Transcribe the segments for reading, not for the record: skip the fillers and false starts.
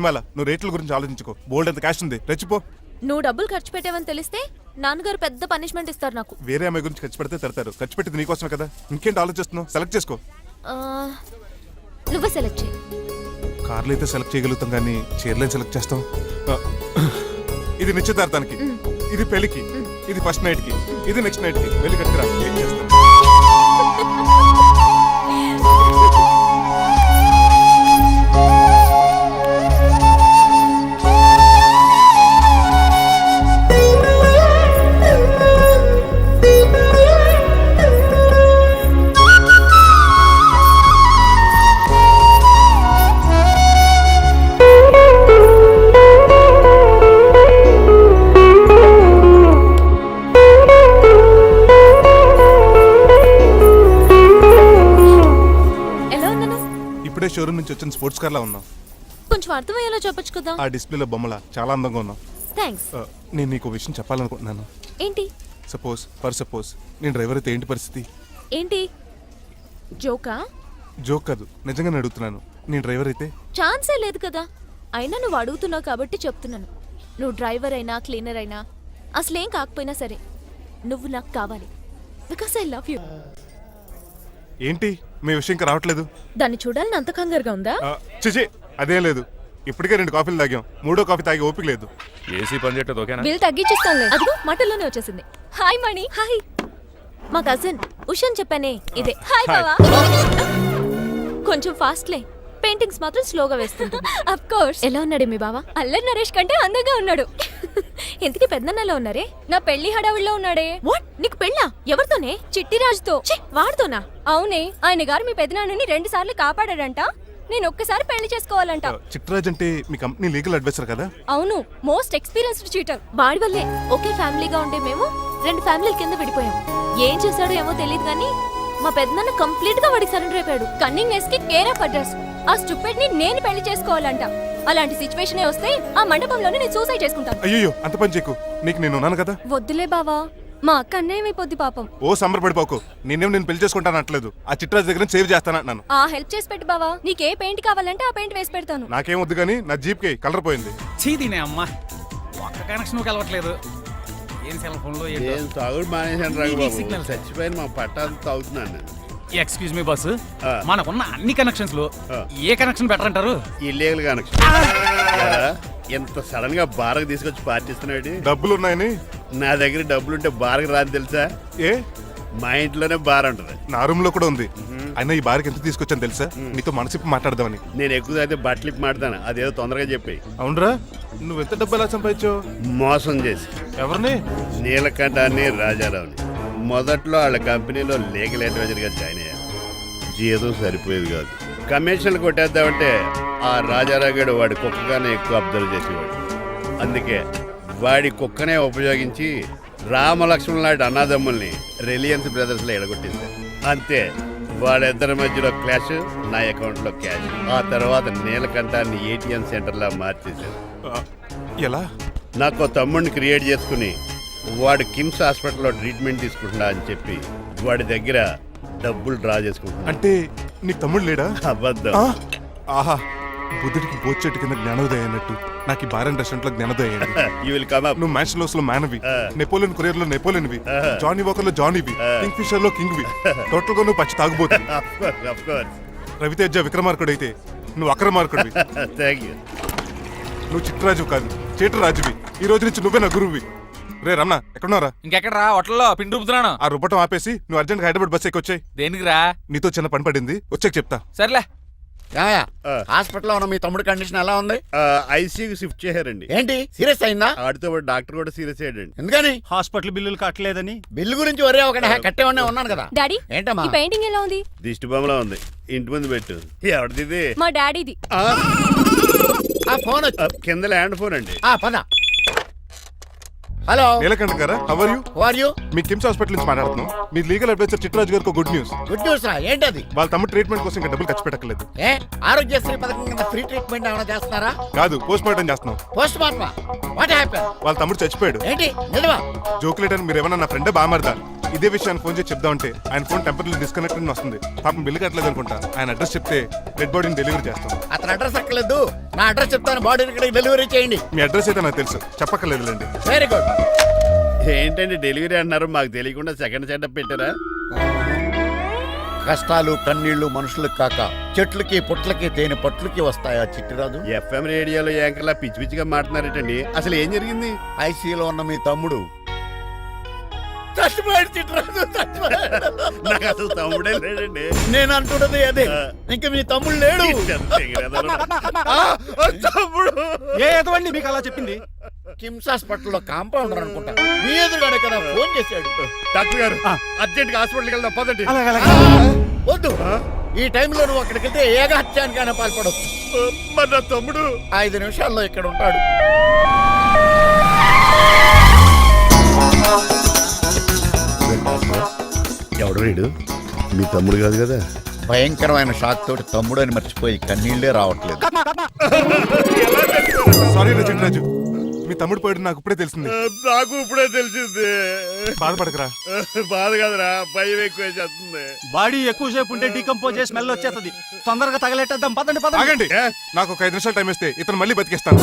మణిమాల, నువ్వు రేట్ల గురించి ఆలోచించుకో. బోల్డ్ ఎంత క్యాష్ ఉంది, రెచ్చిపో. నువ్వు డబ్బులు ఖర్చు పెట్టావని తెలిస్తే నాన్నగారు పెద్ద పనిష్మెంట్ ఇస్తారు నాకు. వేరే అమ్మాయి గురించి ఖర్చు పెడితే తిడతారు. ఖర్చు పెట్టింది నీకోసమే కదా, ఇంకేంటి ఆలోచిస్తున్నావు? సెలెక్ట్ చేసుకో. నువ్వే సెలెక్ట్ చేయి. కార్లు అయితే సెలెక్ట్ చేయగలుగుతాం కానీ చీరలే సెలెక్ట్ చేస్తాం. ఇది నిశ్చితార్థానికి, ఇది పెళ్లికి, ఇది ఫస్ట్ నైట్ కి, ఇది నెక్స్ట్ నైట్ కి. వెళ్ళి కట్టుకురా. ఏం చేస్తాం? షోరూమ్ నుంచి వచ్చిన స్పోర్ట్స్ కార్ లా ఉన్నావు. కొంచెం అర్థమయ్యేలా చెప్పొచ్చు కదా. ఆ డిస్ప్లేలో బొమ్మలా చాలా అందంగా ఉన్నావు. థాంక్స్. నేను నీకు విషయం చెప్పాలనుకుంటున్నాను. ఏంటి? సపోజ్ నేను డ్రైవర్ అయితే ఏంటి పరిస్థితి? ఏంటి జోకా? జోక్ కాదు, నిజంగానే అడుగుతున్నాను. నేను డ్రైవర్ అయితే ఛాన్సే లేదు కదా. అయినా నువ్వు అడుగుతున్నావు కాబట్టి చెప్తున్నాను. నువ్వు డ్రైవర్ అయినా క్లీనర్ అయినా అసలేం కాకపోయినా సరే నువ్వు నాకు కావాలి. Because I love you. ఏంటి మీ విషయం ఇంకా రావట్లేదు? దాన్ని చూడాలని అంత కంగారుగా ఉందా? చిచి, అదేం లేదు. ఇప్పటికే 2 కాఫీలు తాగాం, 3వ కాఫీ తాగి ఓపిక లేదు. ఏసీ పని చేయట్లేదు. ఓకేనా? బిల్ తగ్గించిస్తానులే. అదిగో మాటల్లోనే వచ్చేసింది. హాయ్ మణి. హాయ్. మా కజిన్ ఉషాన్ చెప్పానే ఇదే. హాయ్ బావా. కొంచెం ఫాస్ట్లే, పెయింటింగ్స్ మాత్రం స్లోగా వేస్తుంటుంది. Of course. ఎలా ఉన్నాడే మీ బావ? అల్లరి నరేష్ కంటే అందంగా ఉన్నాడు. ఎందుకు పెద్దన్నలో ఉన్నారే? నా పెళ్లి హడావుల్లో ఉన్నాడే. వాట్? నీకు పెళ్ళా? ఎవరితోనే? చిట్టిరాజుతో. వాడితోనా? అవునే. ఆయన గారు మీ పెద్దనాన్నని 2 సార్లు కాపాడాడంట. నేను ఒక్కసారి పెళ్లి చేసుకోవాలంట. చిట్టిరాజ్ అంటే మీ కంపెనీ లీగల్ అడ్వైజర్ కదా? అవును, మోస్ట్ ఎక్స్పీరియన్స్డ్ చీటర్. వాడి వల్లే ఒకే ఫ్యామిలీగా ఉండే మేము 2 ఫ్యామిలీల కింద విడిపోయాం. ఏం చేశాడో ఏమో తెలియదు కానీ మా పెద్దనాన్న కంప్లీట్ గా వాడికి సరెండర్ అయిపోయాడు. కన్నింగ్నెస్ కి కేర్ ఆఫ్ అడ్రస్. ఆ స్టూపిడ్ ని నేను పెళ్లి చేసుకోవాలంట. అలాంటి సిచువేషన్ వస్తే ఆ మండపంలోనే నేను సూసైడ్ చేసుకుంటాను. అయ్యో, అంత పని చేయకు. నీకు నేను ఉన్నాను కదా. వద్దులే బావా, మా అక్క అన్యాయమైపోద్ది పాపం. ఓ సంబరపడిపోకు. నేను పెళ్లి చేసుకుంటాను అంటలేదు. ఆ చిట్రాజ్ దగ్గర సేవ్ చేస్తానంటున్నాను. ఆ హెల్ప్ చేసి పెట్టు బావా. నీకే పెయింట్ కావాలంటే ఆ పెయింట్ వేసి పెడతాను. నాకేం వద్దు కానీ నా జీప్ కి కలర్ పోయింది. చీదీనే అమ్మా, ఒక్క కనెక్షన్ కలవట్లేదు. ఏం సెల్ ఫోన్ లో ఏం తాగుడు మానేశాను రాఘబాబు. చచ్చిపోయిన మా పట్టాలు తాగుతున్నాను నేను. ఎక్స్క్యూజ్ మీ బాస్, మనకున్న అన్ని కనెక్షన్స్ లో ఏ కనెక్షన్ బెటర్ అంటారు? Illegal connection. ఎంత సడన్ గా బారకు తీసుకొచ్చి పార్టీస్తున్నాడు. డబ్బులు ఉన్నాయని? నా దగ్గర డబ్బులుంటే బారకు రాని తెలుసా? ఏ, మా ఇంట్లోనే బార్ ఉంటుంది. నా రూమ్ లో కూడా ఉంది. అయినా ఈ బార్కి ఎంత తీసుకొచ్చాను తెలుసా? నీతో మనసిప్పి మాట్లాడదామని. నేను ఎక్కువ అయితే బట్టలిప్పి మాడతాను. అదేదో తొందరగా చెప్పి. అవునరా, నువ్వు ఎంత డబ్బు ఎలా సంపాదించావు? మోసం చేసి. ఎవరిని? నీలకంఠాన్ని, రాజారావుని. మొదట్లో వాళ్ళ కంపెనీలో లీగల్ అడ్వైజర్గా జాయిన్ అయ్యాను. జీతం సరిపోయేది కాదు. కమిషన్లు కొట్టేద్దామంటే ఆ రాజారావు గడు వాడి కుక్కగానే ఎక్కువ అబ్జర్వ్ చేసేవాడు. అందుకే వాడి కుక్కనే ఉపయోగించి రామలక్ష్మణ్ లాంటి అన్నదమ్ముల్ని రిలయన్స్ బ్రదర్స్లో ఎడగొట్టేశారు. అంతే, వాళ్ళిద్దరి మధ్యలో క్లాష్, నా అకౌంట్లో క్యాష్. ఆ తర్వాత నీలకంఠాన్ని ఏటీఎం సెంటర్లా మార్చేశారు. ఎలా? నాకు తమ్ముడిని క్రియేట్ చేసుకుని వాడు కిమ్స్ హాస్పిటల్లో ట్రీట్మెంట్ తీసుకుంటున్నా అని చెప్పి వాడి దగ్గర డబ్బులు డ్రా చేసుకుంటున్నా. అంటే నీకు తమ్ముడు లేడా? అబద్ధం. ఆహా, బుద్ధుడికి బోచెట్టు కింద జ్ఞానోదయం అయినట్టు నాకు ఈ బారన్ రెస్టారెంట్ లో జ్ఞానోదయం అయింది. నువ్వు మ్యాన్షన్ హౌస్ లో మ్యాన్వి, నెపోలియన్ కొరియర్ లో నెపోలియన్వి, జానీ వాకర్ లో జానీవి, కింగ్ ఫిషర్ లో కింగ్వి. టోటల్ గా నువ్వు పచ్చి తాగుబోతుంది. రవితేజ విక్రమార్కుడు అయితే నువ్వు అక్రమార్కుడివి. నువ్వు చిట్రాజు కాదు, చీటరాజువి. ఈ రోజు నుంచి నువ్వే నా గురువువి. రే రమణ, ఎక్కడున్నారా? ఇంకెక్కడరా, హోటల్లో పిండి రూపుతున్నాను. ఆ రుబ్బటం ఆపేసి నువ్వు అర్జెంట్ హైదరాబాద్ బస్ ఎక్కొచ్చాయి. దేనికిరా? నీతో చిన్న పని పడింది, వచ్చాక చెప్తా. సర్లే. హాస్పిటల్లో ఉన్న మీ తమ్ముడి కండిషన్ ఎలా ఉంది? ఐసీయూకి షిఫ్ట్ చేశారండి. ఏంటి, సీరియస్ అయిందా? ఆడితో డాక్టర్ కూడా సీరియస్ అయ్యాడండి. ఎందుకని? హాస్పిటల్ బిల్లులు కట్టలేదని. బిల్లు గురించి ఒరే ఒకటి కట్టేవాడినే ఉన్నాను కదా. డాడీ, ఏంటమ్మా ఈ పెయింటింగ్ ఎలా ఉంది? దిష్టి బొమ్మలా ఉంది. ఇంటి ముందు పెట్టు. ఎవరిది? మా డాడీది. ఆ ఫోన్ కింద ల్యాండ్ ఫోన్ అండి. పద. హలో నీలకంఠ గారా, how are you? Who are you? మీ కిమ్స్ హాస్పిటల్ నుంచి మాట్లాడుతున్నాం. మీ లీగల్ అడ్వైజర్ చిట్రాజు గారికి గుడ్ న్యూస్. గుడ్ న్యూస్ రా, ఏంటది? వాళ్ళ తమ్ముడు ట్రీట్మెంట్ కోసం ఇంకా డబ్బులు ఖర్చు పెట్టలేదు. ఆరోగ్యశ్రీ పథకం కింద ఫ్రీ ట్రీట్మెంట్ ఏమైనా చేస్తున్నారా? కాదు, పోస్ట్ మార్టం చేస్తున్నాం. పోస్ట్ మార్టమా? What happen? వాళ్ళ తమ్ముడు చచ్చిపోయాడు. ఏంటి నిజమా? జోకులేట్ అని మీరు ఏమన్నా నా ఫ్రెండ్ బామర్దా? ఇదే విషయాన్ని ఫోన్ చేసి చెప్దామంటే ఆయన ఫోన్ టెంపరీ డిస్కనెక్ట్ అని వస్తుంది. పాపం బిల్లు కట్టలేదు అనుకుంటా. ఆయన అడ్రస్ చెప్తే డెడ్ బాడీని డెలివరీ చేస్తాం. అతను అడ్రస్ అక్కర్లేదు, నా అడ్రస్ చెప్తాను, బాడీ ఇక్కడికి డెలివరీ చేయండి. మీ అడ్రస్ అయితే నాకు తెలుసు, చెప్పక్కర్లేదులేండి. Very good. ఏంటండి డెలివరీ అన్నారు, మాకు తెలియకుండా సెకండ్ సెటప్ పెట్టారా? కష్టాలు కన్నీళ్లు మనుషులకు కాక చెట్లకి పుట్లకి తేనె పట్లకి వస్తాయా చిట్టిరాజు? ఎఫ్ఎం రేడియోలో యాంకర్లా పిచ్చి పిచ్చిగా మాట్లాడారేటండి. అసలు ఏం జరిగింది? ఐసీలో ఉన్న మీ తమ్ముడు చచ్చిపోయాడు చిట్టిరాజు, చచ్చిపోయాడు. నాకు అసలు తమ్ముడే లేడండి. నేను అంటున్నది అదే, ఇంకా మీ తమ్ముడు లేడు. తమ్ముడు ఏ ఎదవండి మీకు అలా చెప్పింది? కిమ్స్ హాస్పిటల్లో కాంపౌండర్ అనుకుంటా, మీ ఎదురుగానే కదా ఫోన్ చేశాడు. డాక్టర్ గారు అర్జెంట్ గా హాస్పిటల్కి వెళ్దాం పదండి. వద్దు, ఈ టైంలో నువ్వు అక్కడికి వెళ్తే ఏకహత్యానికైనా పాల్పడవచ్చు. మరి నా తమ్ముడు 5 నిమిషాల్లో ఇక్కడ ఉంటాడు. ఎవడు వీడు? మీ తమ్ముడు కాదు కదా? భయంకరమైన షాక్ తోటి తమ్ముడు అని మర్చిపోయి కన్నీళ్లే రావట్లేదు. సారీ రా చిట్టిరాజు, మీ తమ్ముడు పోయాడు నాకు ఇప్పుడే తెలిసింది. నాకు ఇప్పుడే తెలిసింది. బాధపడకరా. బాధ కాదురా, భయం ఎక్కువ చేస్తుంది. బాడీ ఎక్కువసేపు ఉంటే డీకంపోజ్ చేసి స్మెల్ వచ్చేస్తుంది. తొందరగా తగలెట్టేద్దాం, పదండి పదండి. ఆగండి, నాకు ఒక 5 నిమిషాలు టైం ఇస్తే ఇతను మళ్ళీ బతికేస్తాను.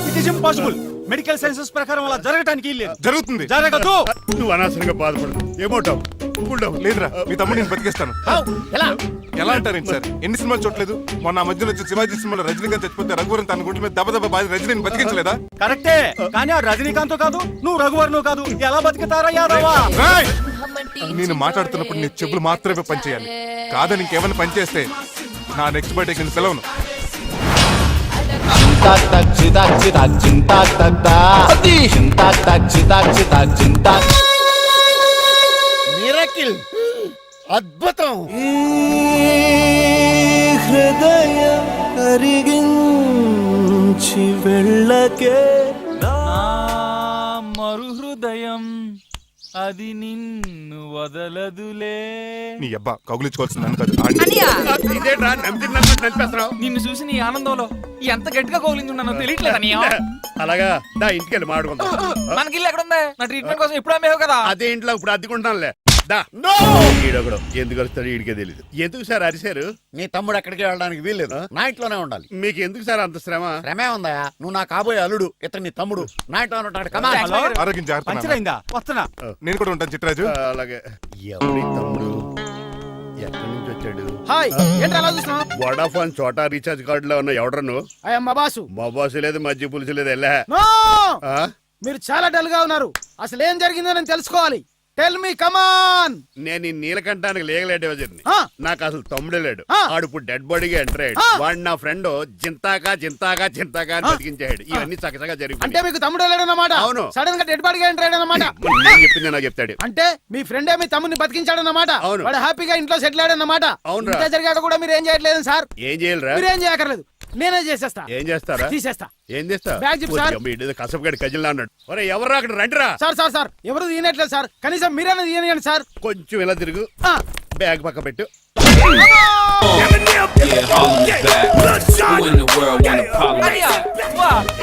It is impossible. Medical sciences ప్రకారం అలా జరగటానికి లేదు. జరుగుతుంది. జరగదు. నువ్వు అనవసరంగా బాధపడదు. ఏమోటావు? లేదురా, మీ తమ్ముడు నేను బతికేస్తాను. ఎలా ఎలా అంటారేంటి సార్? ఎన్ని సినిమాలు చూడలేదు? మొన్న మధ్యలో వచ్చి శివాజీ సినిమాలో రజనీకాంత్ చచ్చిపోతే రఘువరన్ తన గుండె మీద దెబ్బ బాధ రజనీని బతికించలేదా? కరెక్టే, కానీ ఆ రజనీకాంత్ కాదు, నువ్వు రఘువర్ను కాదు. ఎలా బతుకుతారా యాదవా? రాయ్! నేను మాట్లాడుతున్నప్పుడు నీ చెవులు మాత్రమే పనిచేయాలి. కాదని ఇంకేమైనా పనిచేస్తే నా నెక్స్ట్ బర్త్డేకి నేను పిలవను. మిరకిల్, అద్భుతం. హృదయం కరిగించి వెళ్ళకే మరు హృదయం అది నిన్ను వదలదులే. నీ అబ్బా కౌగులించుకోవాల్సింది నన్ను కాదు. ఇదేంట్రా నడిపేస్తున్నావు? నిన్ను చూసి నీ ఆనందంలో ఎంత గట్టిగా కౌలించున్నానో తెలియట్లేదా? అలాగా దా ఇంటికి వెళ్ళి మాడుకుందాం. మనకి ఇల్లు ఎక్కడ ఉంది? నా ట్రీట్మెంట్ కోసం ఎప్పుడు అమ్మేవు కదా. అదే ఇంట్లో ఇప్పుడు అద్దెకుంటానులే. దా. ఈడొకడు ఎందుకు వస్తాడు ఈడికే తెలియదు. ఎందుకు సార్ అరిశారు? నీ తమ్ముడు ఎక్కడికి వెళ్ళడానికి వీల్లేదు, నా ఇంట్లోనే ఉండాలి. మీకు ఎందుకు సార్ అంత శ్రమ? శ్రమే ఉందా? నువ్వు నా కాబోయే అల్లుడు, ఇతను నీ తమ్ముడు, నా ఇంట్లో ఉంటాడు. కమా. హలో? ఆరోగ్యం జాగ్రత్త నాన్న. పంచరైందా? వస్తున్నా. నేను కూడా ఉంటాను చిట్టిరాజు. అలాగే. ఎవరి తమ్ముడు ఎక్కడి నుంచి వచ్చాడు? హాయ్, ఏంటి అలా చూస్తున్నావు? వడాఫోన్ చోటా రీఛార్జ్ కార్డులో ఉన్న ఎవడరా నువ్వు? మా బాసు. మా బాసు లేదు, మధ్య పులుసు లేదు. వెళ్ళా. మీరు చాలా డల్ గా ఉన్నారు. అసలు ఏం జరిగిందో నేను తెలుసుకోవాలి. టెల్ మీ, కమాన్. నేను ఈ నీలకంఠానికి లేగలేడు వజర్ని. ఆ. నాకు అసలు తమ్ముడే లేడు. ఆ. ఆడు ఇప్పుడు డెడ్ బాడీగా ఎంటర్ అయ్యాడు. ఆ. వాడు నా ఫ్రెండ్ జింతాకా జింతాకా జింతాకా అని బతికించాడు. ఇవన్నీ చక్కగా అంటే జరిగిపోయి. మీకు తమ్ముడు లేడన్నమాట. అవును. సడన్ గా డెడ్ బాడీగా ఎంటర్ అయ్యాడన్నమాట. నేను చెప్పింది నాకు చెప్తాడు. అంటే మీ ఫ్రెండే మీ తమ్ముడిని బతికించాడన్నమాట. అవును. వాడు హ్యాపీగా ఇంట్లో సెటిల్ అయ్యాడన్నమాట. అవునురా. ఇంత జరిగాక కూడా మీరు ఏం చేయట్లేదు సార్. ఏం చేయాలిరా? మీరేం చేయక్కర్లేదు, నేనే చేసేస్తా. ఏం చేస్తారా? తీసేస్తా. ఏం చేస్తా? బ్యాగ్ చెప్పు సార్. కసపగడి కజిల్లా అన్నాడు. ఒరే ఎవరు అక్కడ రండిరా. సార్ సార్ సార్, ఎవరు తీయనట్లేదు సార్. కనీసం మీరైనా తీయనియండి సార్. కొంచెం ఇలా తిరుగు. ఆ. బ్యాగ్ పక్క పెట్టు.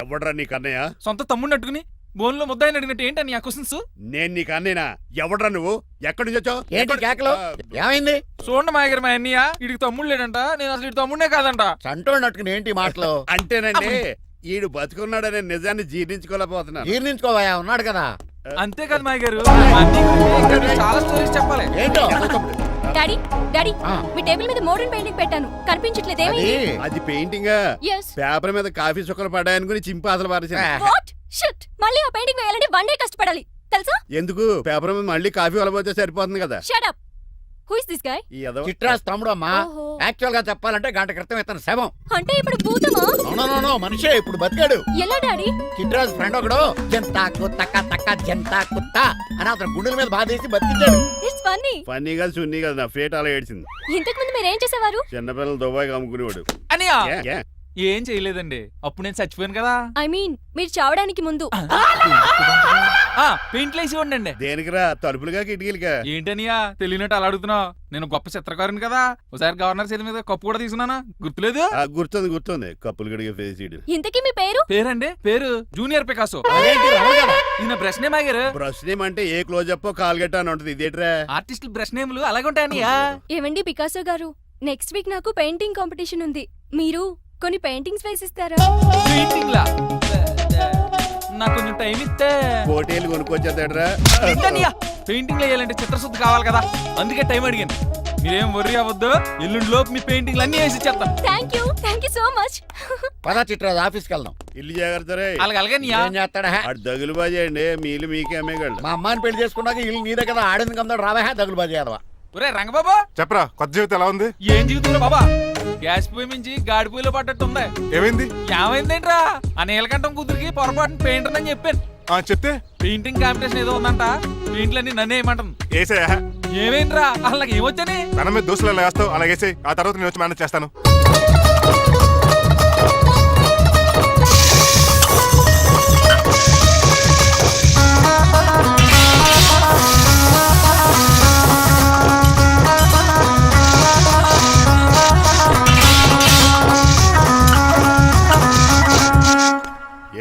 ఎవడ్రా నీకు అన్నయ్య? సొంత తమ్ముడిని అట్టుకుని బోన్లో ముద్దాయిని అడిగినట్టు ఏంటని ఆ క్వశ్చన్స్? నేను నీకు అన్నయ్యనా? ఎవడ్రా నువ్వు? ఎక్కడి నుంచి వచ్చావు? ఏంటి కేకలు? ఏమైంది? చూడండి మాయగారు మా అన్నయ్య, వీడికి తమ్ముడు లేడంట. నేను అసలు ఇటు తమ్ముడే కాదంట. చంటోడు నట్టుకుని ఏంటి మాటలు? అంటేనండి ఈడు బతుకున్నాడనే నిజాన్ని జీర్ణించుకోలేకపోతున్నాను. జీర్ణించుకోవా, ఉన్నాడు కదా. అంతేకాదు మాయగారు, చాలా స్టోరీస్ చెప్పాలి. ఏంటో డాడీ డాడీ, ఆ. మీ టేబుల్ మీద మోడర్న్ పెయింటింగ్ పెట్టాను, కనిపించట్లేదేమి? అది అది పెయింటింగ్. Yes. పేపర్ మీద కాఫీ చుక్కలు పడ్డాయనుకుని చింపి అసలు పారేసాను. వాట్ షిట్, మళ్ళీ ఆ పెయింటింగ్ వేయాలంటే 1 డే కష్టపడాలి తెలుసా? ఎందుకు? పేపర్ మీద మళ్ళీ కాఫీ వలపోతే సరిపోతుంది కదా. Shut up. Who is this guy? ఈ ఎదవ. చిట్రాజ్ తమ్ముడు అమ్మా. ఓహో. యాక్చువల్ గా చెప్పాలంటే గంట క్రితం ఇతను శవం. అంటే ఇప్పుడు భూతమా? నో మనిషే ఇప్పుడు బతికాడు. ఎలా డాడీ? చిట్రాజ్ ఫ్రెండ్ ఒకడు జంతా కుత్త తక్క జంతా కుత్త అని అతను గుండెల మీద బాధేసి బతికించాడు. It's funny. ఫన్నీ కాదు సున్నీ కాదు, నా ఫేట్ అలా ఏడ్చింది. ఇంతకు ముందు మీరు ఏం చేసేవారు? చిన్నపిల్లలు దుబాయ్కి అమ్ముకునేవాడు. అన్నయ్య, ఏ? ఏం చేయలేదండి అప్పుడు నేను చచ్చిపోయాను కదా ఐ మీన్ మీరు చావడానికి ముందు. పెయింట్లు వేసి ఉండండి. దేనికిరా తలుపులుగా కిటికీలుగా? ఏంటనియా తెలియనట్టు అలా అడుగుతున్నావు? నేను గొప్ప చిత్రకారుని కదా. ఒకసారి గవర్నర్ చేతి మీద కప్పు కూడా తీసుకున్నానా గుర్తులేదు? గుర్తుంది కప్పులు గడిగే ఫేస్ ఇడు. ఇంతకీ మీ పేరు? పేరండి పేరు జూనియర్ పికాసో. అదేంటి రమణ గారు? ఈయన బ్రష్ నేమ్ ఆగారు. బ్రష్ నేమ్ అంటే ఏ క్లోజ్ అప్ కాల్గట్ట అని ఉంటుంది. ఇదేట్రా? ఆర్టిస్టులు బ్రష్ నేమ్లు అలాగే ఉంటాయనియా. ఏమండి పికాసో గారు, నెక్స్ట్ వీక్ నాకు పెయింటింగ్ కాంపిటీషన్ ఉంది. మీరు కొన్ని పెయింటింగ్స్ వేసిస్తారా? పెయింటింగ్ లా నాకు కొంచెం టైం ఇస్తే. పోటీలు కొనుక్కొచ్చేదేట్రా? ఏంటనియా పెయింటింగ్ వేయాలంటే చిత్రశుద్ధి కావాలి కదా, అందుకే టైం అడిగాను. మీరేం వర్రీ అవ్వద్దు, ఎల్లుండి లోపు మీ పెయింటింగ్లు అన్ని వేసి ఇచ్చేస్తాను. Thank you so much. పదా చిట్రాజు ఆఫీస్కి వెళ్దాం. ఇల్లు జాగ్రత్త రే. అలాగనియా ఏం చేస్తాడా? అటు దగులు బాజేయండి, మీ ఇల్లు మీకే అమ్మేగాళ్ళు. మా అమ్మాయిని పెళ్లి చేసుకున్నాక ఇల్లు నీదే కదా, ఆడింది కదా రావా దగులు బాజీ యాదవా. ఒరే రంగబాబా, చెప్పరా కొత్త జీవితం ఎలా ఉంది? ఏం జీవితంలో బాబా గ్యాస్ పొయ్యి మించి గాడి పొయ్యిలో పడ్డట్టు ఉంది. ఏమైంది? ఏమైందేంట్రా ఆ నీలకంఠం కూతురికి పొరపాటున పెయింటర్ అని చెప్పాను. చెప్తే పెయింటింగ్ కాంపిటీషన్ ఏదో ఉందంట, పెయింట్లన్నీ నన్నే ఏమంటాను. ఏసేయా. ఏమైందిరా అసలు నాకు ఏమొచ్చని? తన మీద దోస్తులు ఎలా వేస్తావు అలా వేసే, ఆ తర్వాత నేను వచ్చి మేనేజ్ చేస్తాను.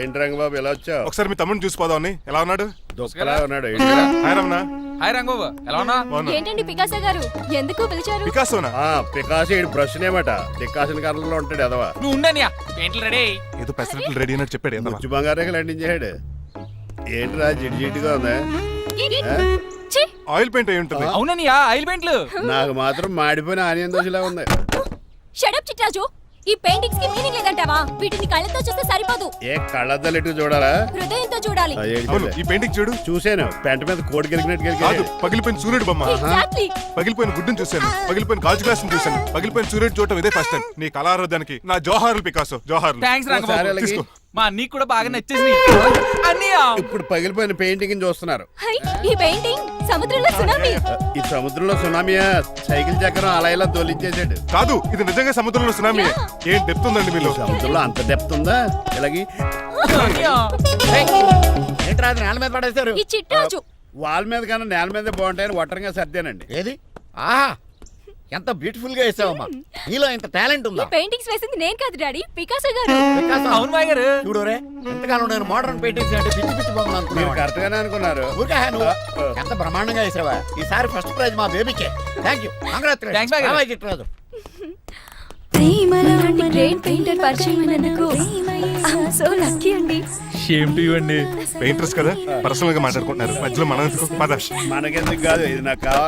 ఏంటి రంగబాబు ఎలా వచ్చావు? ఒకసారి మీ తమ్ముడిని చూసిపోదామని. ఎలా ఉన్నాడు? దొక్కలా ఉన్నాడు. హాయ్ రమణ. హాయ్ రంగబాబు ఎలా ఉన్నా? బాగున్నా? ఏంటండి పికాసో గారు, ఎందుకు పిలిచారు? పికాసోనా? పికాసి బ్రష్ నేమట. డికాషన్ కర్రలో ఉంటాడు ఎదవా. నువ్వు ఉండనియా పెయింట్లు రెడీ. ఏదో పెసరట్లు రెడీ అయినట్టు చెప్పాడు ఏదమ్మా. ముచ్చు బంగారే లండించాడు. ఏంట్రా జిడ్జిడ్డుగా ఉందా? ఛీ! ఆయిల్ పెయింట్ అయి ఉంటుంది. అవుననియా ఆయిల్ పెయింట్లు. నాకు మాత్రం మాడిపోయిన ఆనియన్ దోశలా ఉంది. షడప్ చిట్రాజు, ఈ పెయింటింగ్స్ కి మీనింగ్ లేదంటావా? వీటిని కళ్ళతో చూస్తే సరిపోదు, ఏ కళ్ళద్దలు చూడాలా? హృదయంతో చూడాలి. అవును, ఈ పెయింటింగ్ చూడు. చూసాను, పెంట మీద కోడి గెలిగినట్టు కాదు, గెలిగాడు. పగిలిపోయిన సూర్యుడు బొమ్మ. Exactly. పగిలిపోయిన గుడ్డును చూశాను, పగిలిపోయిన గాజు గ్లాస్ చూశాను, పగిలిపోయిన సూర్యుడు చూడటం ఇదే ఫస్ట్ టైం. నీ కళారోధానికి నా జోహార్లు పికాసో, జోహార్లు. థ్యాంక్స్ ఒకసారి రంగబాబు. అలాగే. తీసుకో. మా అన్నీకి కూడా బాగా నచ్చేసింది అన్నయ్య. ఇప్పుడు పగిలిపోయిన పెయింటింగ్ చూస్తున్నారు. హై, ఈ పెయింటింగ్ సముద్రంలో సునామీ. ఈ సముద్రంలో సునామీయా? సైకిల్ చక్రం అలా ఇలా తోలించేసాడు. కాదు, ఇది నిజంగా సముద్రంలో సునామీ. ఏం డెప్త్ ఉందండి మీలో. సముద్రంలో అంత డెప్త్ ఉందా? ఇలాగి అన్నయ్య. ఏంట్రా అది నేల మీద పడేశారు? ఈ చిట్రాజు వాల్ మీద కన్నా నేల మీద బాగుంటాయని ఒట్టరంగా సర్దానండి. ఏది? ఆహా ఎంత బ్యూటిఫుల్ గా వేసావమ్మా. నీలో ఇంత టాలెంట్ ఈ ఉందా? పెయింటింగ్స్ వేసింది నేను కాదు డాడీ, పికాసో గారు. వికాసం. అవును మాయ గారు. చూడురే ఎంతకాలం నేను మోడర్న్ పెయింటింగ్స్ అంటే పిచ్చి పిచ్చి బొమ్మలు మీరు అనుకున్నాను. కరెక్ట్ గానే అనుకున్నారు. ఊరికే నువ్వు ఎంత బ్రహ్మాండంగా వేసావా. ఈసారి ఫస్ట్ ప్రైజ్ మా బేబీకే. Thank you, Thanks, Bhai. Congratulation. Chitraju ఇలాంటి గ్రేట్ పెయింటర్ పరిచయం అయినందుకు సో లక్కీ అండి. షేమ్ టు యు అండి. పెయింటర్స్ కదా, పర్సనల్ గా మాట్లాడుకుంటున్నారు. మధ్యలో మనం ఎందుకు? పద. మనకెందుకు కాదు, ఇది నాకు కావాలి.